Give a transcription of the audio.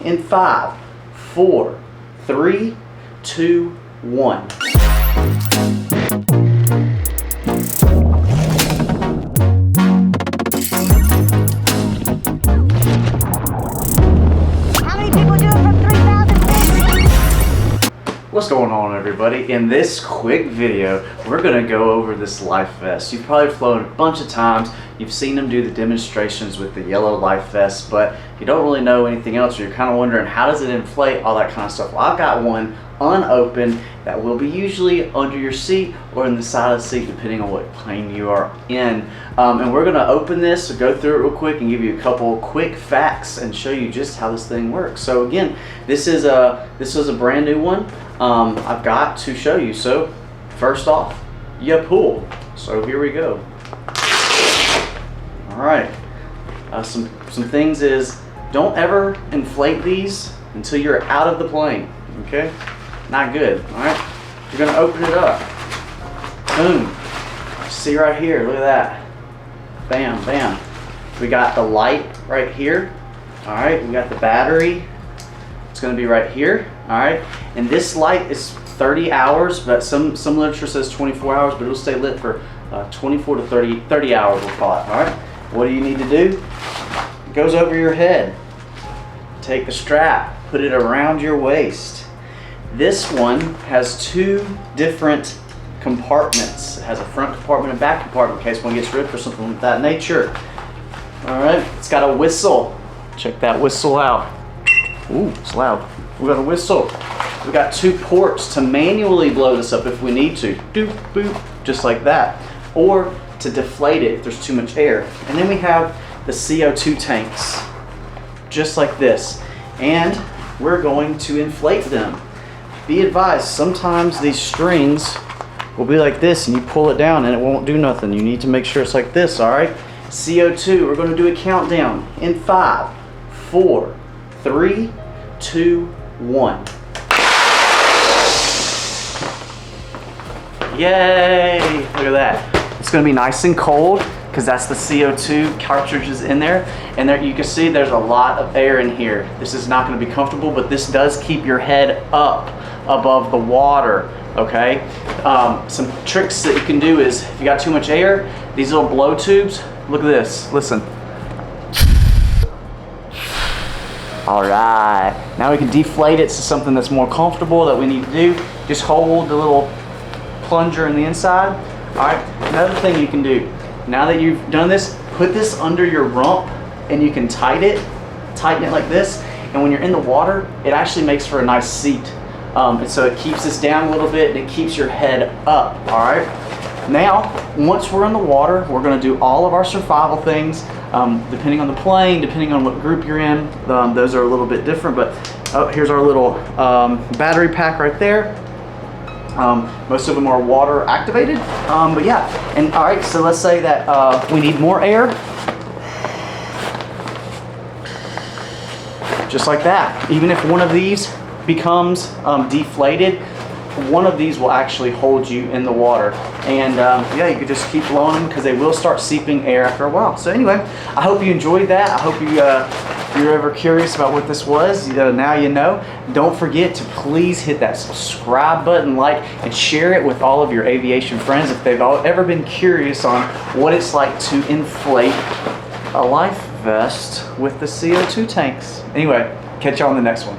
in 5, 4, 3, 2, 1. What's going on, everybody? In this quick video, we're going to go over this life vest. You've probably flown a bunch of times. You've seen them do the demonstrations with the yellow life vest, but you don't really know anything else. You're kind of wondering, how does it inflate, all that kind of stuff. Well, I've got one unopened that will be usually under your seat or in the side of the seat, depending on what plane you are in. And we're going to open this, so go through it real quick and give you a couple quick facts and show you just how this thing works. So again, this was a brand new one. I've got to show you. So first off, you pull. So here we go. All right. Some things is, don't ever inflate these until you're out of the plane. Okay? Not good. All right. You're gonna open it up. Boom. See right here. Look at that. Bam, bam. We got the light right here. All right. We got the battery. It's going to be right here. All right, and this light is 30 hours, but some literature says 24 hours, but it'll stay lit for 24 to 30 hours, we'll call it. All right, what do you need to do? It goes over your head. Take the strap, put it around your waist. This one has two different compartments. It has a front compartment and back compartment in case one gets ripped or something of that nature. All right, it's got a whistle. Check that whistle out. Ooh, it's loud. We got a whistle. We got two ports to manually blow this up if we need to. Doop, boop, just like that. Or to deflate it if there's too much air. And then we have the CO2 tanks, just like this. And we're going to inflate them. Be advised, sometimes these strings will be like this and you pull it down and it won't do nothing. You need to make sure it's like this, all right? CO2, we're going to do a countdown in 5, 4, 3, 2, 1. Yay! Look at that. It's going to be nice and cold because that's the CO2 cartridges in there. And there you can see there's a lot of air in here. This is not going to be comfortable, but this does keep your head up above the water. Okay? Some tricks that you can do is, if you got too much air, these little blow tubes, look at this. Listen. All right, now we can deflate it to something that's more comfortable that we need to do. Just hold the little plunger in the inside. All right, another thing you can do, now that you've done this, put this under your rump and you can tighten it like this. And when you're in the water, it actually makes for a nice seat. And so it keeps this down a little bit and it keeps your head up, all right? Now, once we're in the water, we're gonna do all of our survival things. Depending on the plane, depending on what group you're in, those are a little bit different, but here's our little battery pack right there. Most of them are water activated, but yeah. And all right, so let's say that we need more air. Just like that. Even if one of these becomes deflated, one of these will actually hold you in the water. And yeah, you could just keep blowing them because they will start seeping air after a while. So anyway, I hope you enjoyed that. I hope if you're ever curious about what this was, now you know. Don't forget to please hit that subscribe button, like, and share it with all of your aviation friends if they've ever been curious on what it's like to inflate a life vest with the CO2 tanks. Anyway, catch you on the next one.